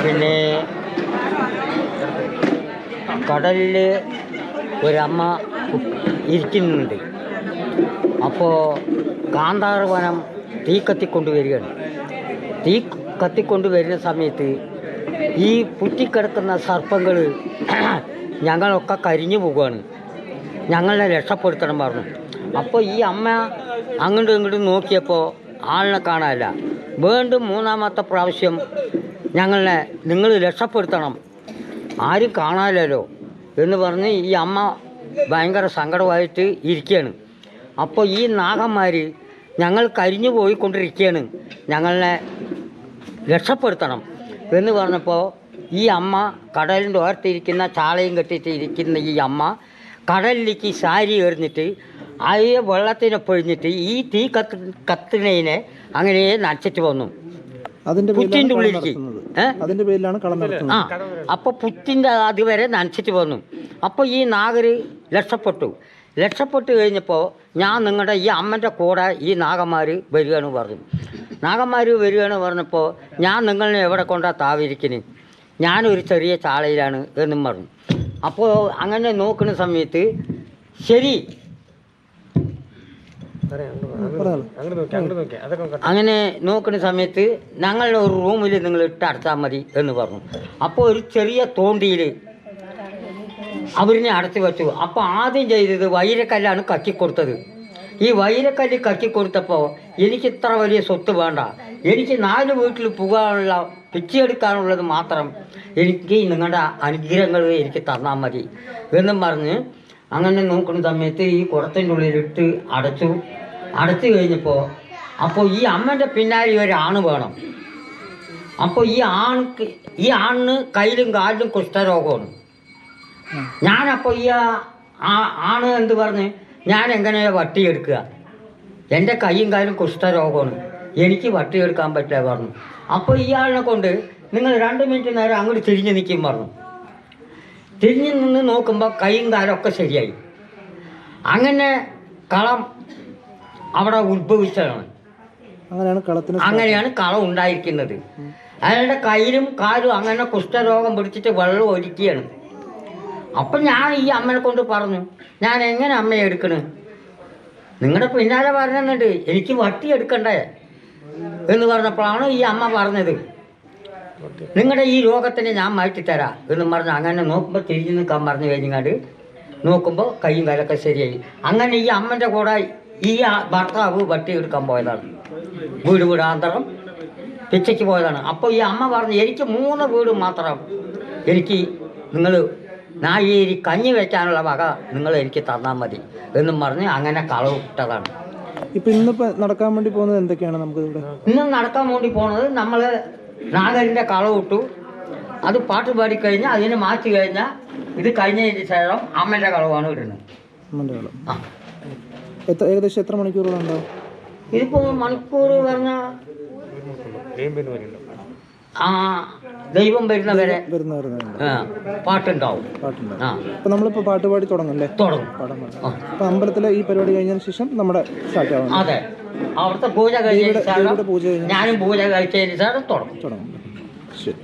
പിന്നെ കടലിൽ ഒരമ്മ ഇരിക്കുന്നുണ്ട്. അപ്പോൾ കാന്താർ വനം തീ കത്തിക്കൊണ്ട് വരികയാണ്. തീ കത്തിക്കൊണ്ട് വരുന്ന സമയത്ത് ഈ പുറ്റിക്കിടക്കുന്ന സർപ്പങ്ങൾ ഞങ്ങളൊക്കെ കരിഞ്ഞു പോവുകയാണ്. ഞങ്ങളെ രക്ഷപ്പെടുത്തണം പറഞ്ഞു. അപ്പോൾ ഈ അമ്മ അങ്ങോട്ടും ഇങ്ങോട്ടും നോക്കിയപ്പോൾ ആളിനെ കാണാനില്ല. വീണ്ടും മൂന്നാമത്തെ പ്രാവശ്യം ഞങ്ങളെ നിങ്ങൾ രക്ഷപ്പെടുത്തണം, ആരും കാണാനില്ലല്ലോ എന്ന് പറഞ്ഞ് ഈ അമ്മ ഭയങ്കര സങ്കടമായിട്ട് ഇരിക്കുകയാണ്. അപ്പോൾ ഈ നാഗന്മാർ ഞങ്ങൾ കരിഞ്ഞു പോയിക്കൊണ്ടിരിക്കുകയാണ്, ഞങ്ങളെ രക്ഷപ്പെടുത്തണം എന്ന് പറഞ്ഞപ്പോൾ ഈ അമ്മ കടലിൻ്റെ ഓരത്തിരിക്കുന്ന ചാളയും കെട്ടിയിട്ട് ഇരിക്കുന്ന ഈ അമ്മ കടലിലേക്ക് സാരി എറിഞ്ഞിട്ട് ആ വെള്ളത്തിനെ പൊഴിഞ്ഞിട്ട് ഈ തീ കത്തുന്നതിനെ അങ്ങനെ നനച്ചിട്ട് വന്നു പുറ്റിൻ്റെ ഉള്ളിലേക്ക്. ആ അപ്പോൾ പുറ്റിൻ്റെ അതുവരെ നനച്ചിട്ട് വന്നു. അപ്പോൾ ഈ നാഗർ രക്ഷപ്പെട്ടു കഴിഞ്ഞപ്പോൾ ഞാൻ നിങ്ങളുടെ ഈ അമ്മൻ്റെ കൂടെ ഈ നാഗന്മാർ വരികയാണ് പറഞ്ഞു. നാഗന്മാർ വരികയാണ് പറഞ്ഞപ്പോൾ ഞാൻ നിങ്ങളെ എവിടെ കൊണ്ടാ താവിരിക്കുന്നു, ഞാനൊരു ചെറിയ ചാളയിലാണ് എന്നും പറഞ്ഞു. അപ്പോൾ അങ്ങനെ നോക്കുന്ന സമയത്ത് ശരി അങ്ങനെ നോക്കുന്ന സമയത്ത് ഞങ്ങളുടെ ഒരു റൂമിൽ നിങ്ങൾ ഇട്ടടച്ചാൽ മതി എന്ന് പറഞ്ഞു. അപ്പോൾ ഒരു ചെറിയ തോണ്ടിയിൽ അവരിനെ അടച്ചു വെച്ചു. അപ്പോൾ ആദ്യം ചെയ്തത് വൈരക്കല്ലാണ് കക്കിക്കൊടുത്തത്. ഈ വൈരക്കല്ല് കക്കിക്കൊടുത്തപ്പോൾ എനിക്ക് ഇത്ര വലിയ സ്വത്ത് വേണ്ട, എനിക്ക് 4 വീട്ടിൽ പോകാനുള്ള പിച്ചെടുക്കാനുള്ളത് മാത്രം എനിക്ക് നിങ്ങളുടെ അനുഗ്രഹങ്ങൾ എനിക്ക് തന്നാൽ മതി എന്നും പറഞ്ഞ് അങ്ങനെ നോക്കുന്ന സമയത്ത് ഈ കുടത്തിൻ്റെ ഉള്ളിലിട്ട് അടച്ചു കഴിഞ്ഞപ്പോൾ അപ്പോൾ ഈ അമ്മൻ്റെ പിന്നാലെ ഒരാണ് വേണം. അപ്പോൾ ഈ ആണിന് കയ്യിലും കാലിലും കുഷ്ഠരോഗമാണ്. ഞാനപ്പോൾ ഈ ആണ് എന്ത് പറഞ്ഞ് ഞാൻ എങ്ങനെയാണ് വട്ടിയെടുക്കുക, എൻ്റെ കൈയും കാലും കുഷ്ഠരോഗമാണ്, എനിക്ക് വട്ടിയെടുക്കാൻ പറ്റില്ല പറഞ്ഞു. അപ്പോൾ ഇയാളിനെ കൊണ്ട് നിങ്ങൾ 2 മിനിറ്റ് നേരം അങ്ങോട്ട് തിരിഞ്ഞ് നിൽക്കും പറഞ്ഞു. തിരിഞ്ഞ് നിന്ന് നോക്കുമ്പോൾ കൈയും കാലമൊക്കെ ശരിയായി. അങ്ങനെ കളം അവിടെ ഉത്ഭവിച്ചതാണ്. അങ്ങനെയാണ് കളം ഉണ്ടായിരിക്കുന്നത്. അയാളുടെ കയ്യിലും കാലും അങ്ങനെ കുഷ്ഠരോഗം പിടിച്ചിട്ട് വെള്ളം ഒലിക്കുകയാണ്. അപ്പം ഞാൻ ഈ അമ്മനെ കൊണ്ട് പറഞ്ഞു, ഞാൻ എങ്ങനെ അമ്മയെ എടുക്കണ്, നിങ്ങളുടെ പിന്നാലെ പറഞ്ഞുണ്ട് എനിക്ക് വട്ടി എടുക്കണ്ടേ എന്ന് പറഞ്ഞപ്പോഴാണ് ഈ അമ്മ പറഞ്ഞത് നിങ്ങളുടെ ഈ രോഗത്തിനെ ഞാൻ മാറ്റിത്തരാം എന്ന് പറഞ്ഞ് അങ്ങനെ നോക്കുമ്പോൾ തിരിഞ്ഞ് നിൽക്കാൻ പറഞ്ഞു കഴിഞ്ഞാൽ നോക്കുമ്പോൾ കൈയും കാലൊക്കെ ശരിയായി. അങ്ങനെ ഈ അമ്മൻ്റെ കൂടെ ഈ ഭർത്താവ് വട്ടി എടുക്കാൻ പോയതാണ്, വീടാന്തരം പിച്ചയ്ക്ക് പോയതാണ്. അപ്പോൾ ഈ അമ്മ പറഞ്ഞു എനിക്ക് 3 വീട് മാത്രം എനിക്ക് നിങ്ങൾ നായേരി കഞ്ഞി വയ്ക്കാനുള്ള വക നിങ്ങൾ എനിക്ക് തന്നാൽ മതി എന്നും പറഞ്ഞ് അങ്ങനെ കളവ് ഇട്ടതാണ്. ഇന്നിപ്പോൾ നടക്കാൻ വേണ്ടി പോകുന്നത് എന്തൊക്കെയാണ്? ഇന്ന് നടക്കാൻ വേണ്ടി പോകുന്നത് നമ്മൾ നാഗരിൻ്റെ കളവ് ഇട്ടു, അത് പാട്ട് പാടിക്കഴിഞ്ഞാൽ അതിനെ മാറ്റി കഴിഞ്ഞാൽ ഇത് കഴിഞ്ഞതിന് ശേഷം അമ്മൻ്റെ കളവാണ് ഇടുന്നത്. ആ ഏകദേശം എത്ര മണിക്കൂറുകളുണ്ടാവും? ഇതിപ്പോൾ മണിക്കൂർ പറഞ്ഞാൽ ദൈവം വരുന്നവരെ പാട്ടുണ്ടാവും. അപ്പൊ നമ്മളിപ്പോ പാട്ട് പാടി തുടങ്ങല്ലേ? തുടങ്ങും. അപ്പൊ അമ്പലത്തിലെ ഈ പരിപാടി കഴിഞ്ഞതിന് ശേഷം നമ്മുടെ സ്റ്റാർട്ട് ആവും. അതെ, അവിടുത്തെ പൂജ കഴിഞ്ഞ ഞാനും പൂജ കഴിച്ചതിന് ശേഷം തുടങ്ങും. ശരി.